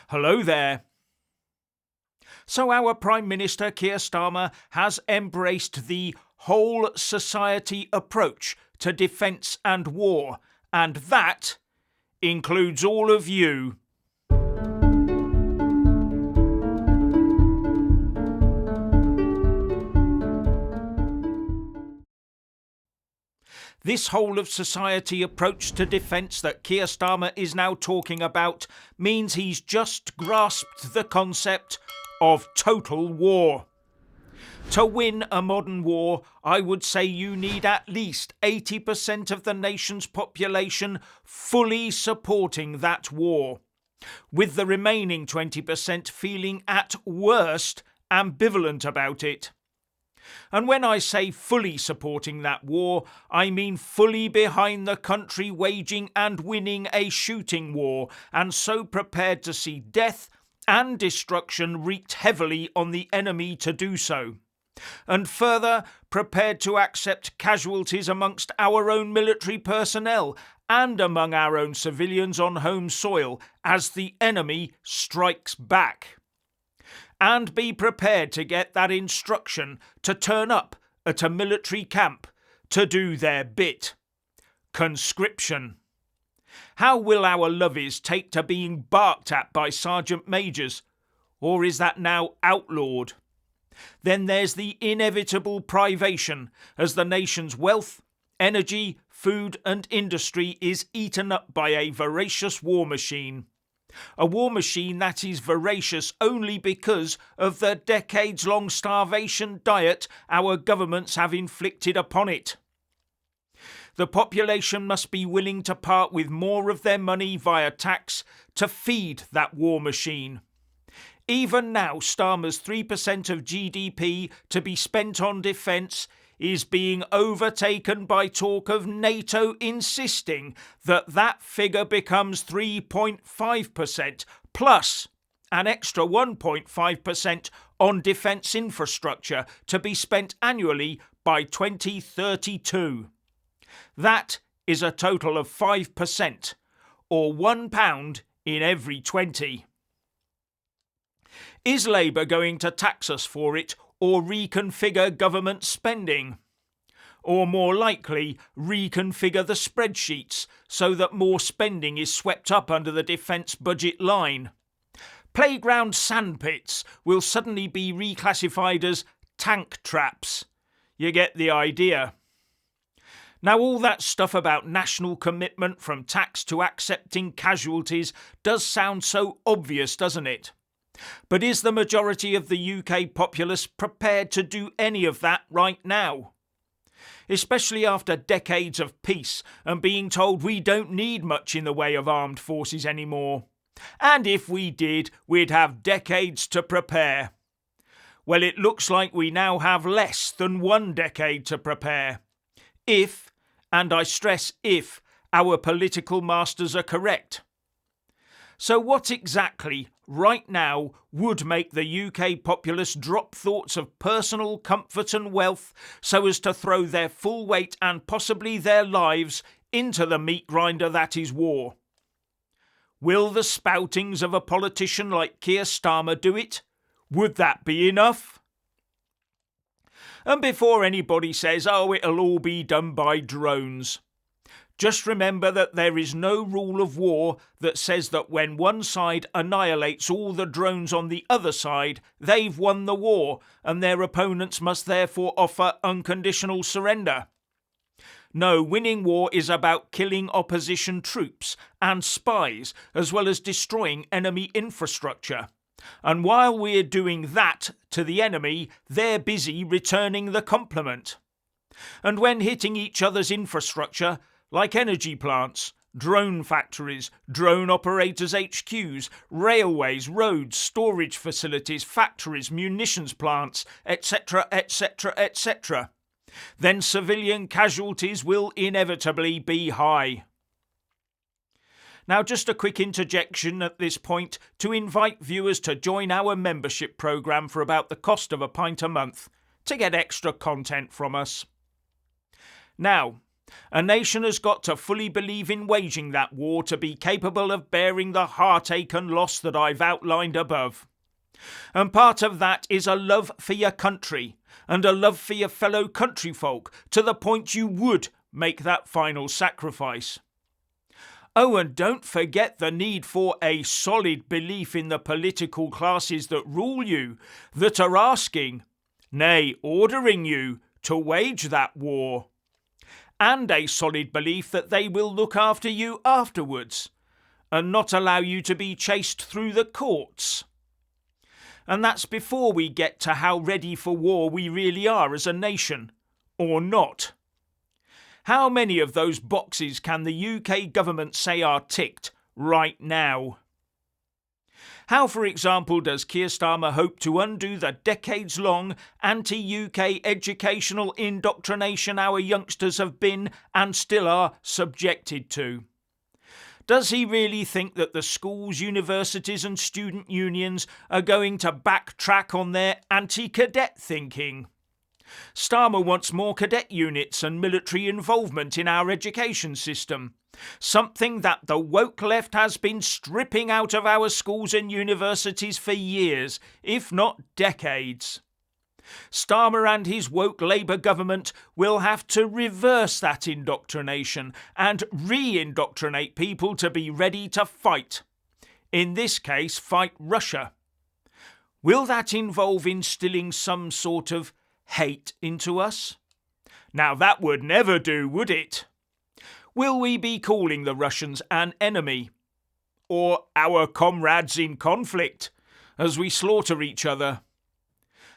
Hello there. So our Prime Minister Keir Starmer has embraced the whole society approach to defence and war, and that includes all of you. This whole of society approach to defence that Keir Starmer is now talking about means he's just grasped the concept of total war. To win a modern war, I would say you need at least 80% of the nation's population fully supporting that war, with the remaining 20% feeling at worst ambivalent about it. And when I say fully supporting that war, I mean fully behind the country waging and winning a shooting war, and so prepared to see death and destruction wreaked heavily on the enemy to do so. And further, prepared to accept casualties amongst our own military personnel and among our own civilians on home soil as the enemy strikes back. And be prepared to get that instruction to turn up at a military camp to do their bit. Conscription. How will our lovies take to being barked at by sergeant majors? Or is that now outlawed? Then there's the inevitable privation as the nation's wealth, energy, food and industry is eaten up by a voracious war machine. A war machine that is voracious only because of the decades-long starvation diet our governments have inflicted upon it. The population must be willing to part with more of their money via tax to feed that war machine. Even now, Starmer's 3% of GDP to be spent on defence is being overtaken by talk of NATO insisting that that figure becomes 3.5% plus an extra 1.5% on defence infrastructure to be spent annually by 2032. That is a total of 5%, or £1 in every 20. Is Labour going to tax us for it or reconfigure government spending? Or more likely, reconfigure the spreadsheets so that more spending is swept up under the defence budget line? Playground sandpits will suddenly be reclassified as tank traps. You get the idea. Now, all that stuff about national commitment from tax to accepting casualties does sound so obvious, doesn't it? But is the majority of the UK populace prepared to do any of that right now? Especially after decades of peace and being told we don't need much in the way of armed forces anymore. And if we did, we'd have decades to prepare. Well, it looks like we now have less than 1 decade to prepare. If, and I stress if, our political masters are correct. So what exactly, right now, would make the UK populace drop thoughts of personal comfort and wealth so as to throw their full weight and possibly their lives into the meat grinder that is war? Will the spoutings of a politician like Keir Starmer do it? Would that be enough? And before anybody says, oh, it'll all be done by drones, just remember that there is no rule of war that says that when one side annihilates all the drones on the other side, they've won the war, and their opponents must therefore offer unconditional surrender. No, winning war is about killing opposition troops and spies, as well as destroying enemy infrastructure. And while we're doing that to the enemy, they're busy returning the compliment. And when hitting each other's infrastructure, like energy plants, drone factories, drone operators' HQs, railways, roads, storage facilities, factories, munitions plants, etc., etc., etc., then civilian casualties will inevitably be high. Now, just a quick interjection at this point to invite viewers to join our membership programme for about the cost of £1 a month to get extra content from us. Now, A nation has got to fully believe in waging that war to be capable of bearing the heartache and loss that I've outlined above. And part of that is a love for your country and a love for your fellow countryfolk to the point you would make that final sacrifice. Oh, and don't forget the need for a solid belief in the political classes that rule you, that are asking, nay, ordering you to wage that war. And a solid belief that they will look after you afterwards and not allow you to be chased through the courts. And that's before we get to how ready for war we really are as a nation, or not. How many of those boxes can the UK government say are ticked right now? How, for example, does Keir Starmer hope to undo the decades-long anti-UK educational indoctrination our youngsters have been and still are subjected to? Does he really think that the schools, universities and student unions are going to backtrack on their anti-cadet thinking? Starmer wants more cadet units and military involvement in our education system, something that the woke left has been stripping out of our schools and universities for years, if not decades. Starmer and his woke Labour government will have to reverse that indoctrination and re-indoctrinate people to be ready to fight. In this case, fight Russia. Will that involve instilling some sort of hate into us? Now that would never do, would it? Will we be calling the Russians an enemy? Or our comrades in conflict, as we slaughter each other?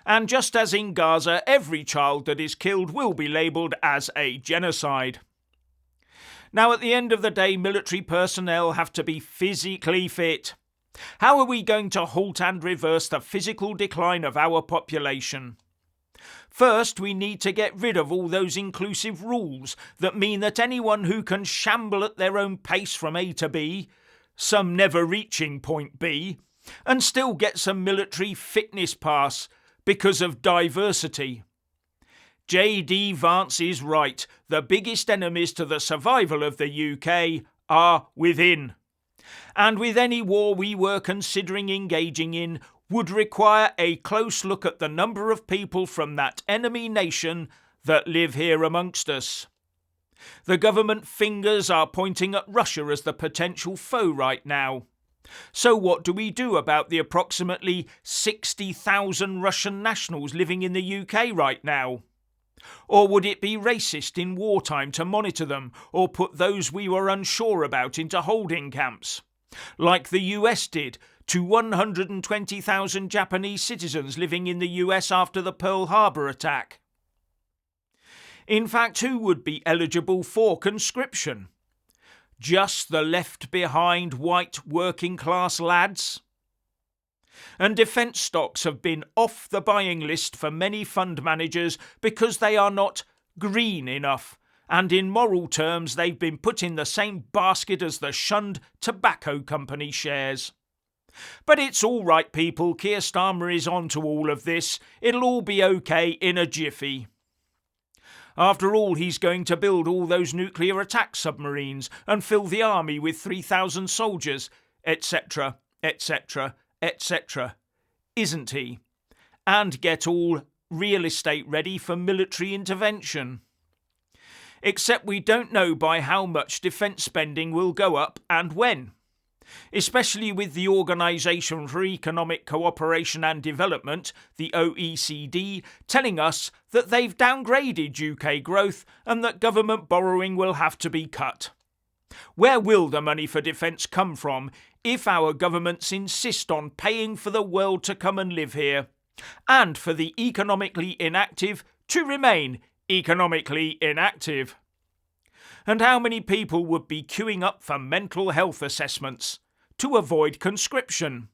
And just as in Gaza, every child that is killed will be labelled as a genocide. Now, at the end of the day, military personnel have to be physically fit. How are we going to halt and reverse the physical decline of our population? First, we need to get rid of all those inclusive rules that mean that anyone who can shamble at their own pace from A to B, some never reaching point B, and still get some military fitness pass because of diversity. J.D. Vance is right. The biggest enemies to the survival of the UK are within. And with any war we were considering engaging in would require a close look at the number of people from that enemy nation that live here amongst us. The government fingers are pointing at Russia as the potential foe right now. So what do we do about the approximately 60,000 Russian nationals living in the UK right now? Or would it be racist in wartime to monitor them or put those we were unsure about into holding camps, like the US did to 120,000 Japanese citizens living in the US after the Pearl Harbor attack? In fact, who would be eligible for conscription? Just the left-behind white working-class lads? And defence stocks have been off the buying list for many fund managers because they are not green enough, and in moral terms they've been put in the same basket as the shunned tobacco company shares. But it's all right, people. Keir Starmer is on to all of this. It'll all be okay in a jiffy. After all, he's going to build all those nuclear attack submarines and fill the army with 3,000 soldiers, etc., etc., etc., isn't he? And get all real estate ready for military intervention. Except we don't know by how much defence spending will go up and when. Especially with the Organisation for Economic Cooperation and Development, the OECD, telling us that they've downgraded UK growth and that government borrowing will have to be cut. Where will the money for defence come from if our governments insist on paying for the world to come and live here, and for the economically inactive to remain economically inactive? And how many people would be queuing up for mental health assessments to avoid conscription?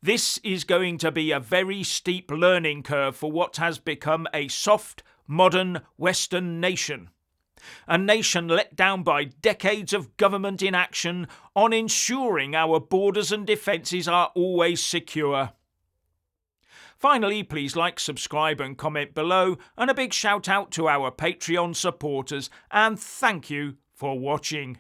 This is going to be a very steep learning curve for what has become a soft, modern Western nation. A nation let down by decades of government inaction on ensuring our borders and defences are always secure. Finally, please like, subscribe and comment below, and a big shout out to our Patreon supporters, and thank you for watching.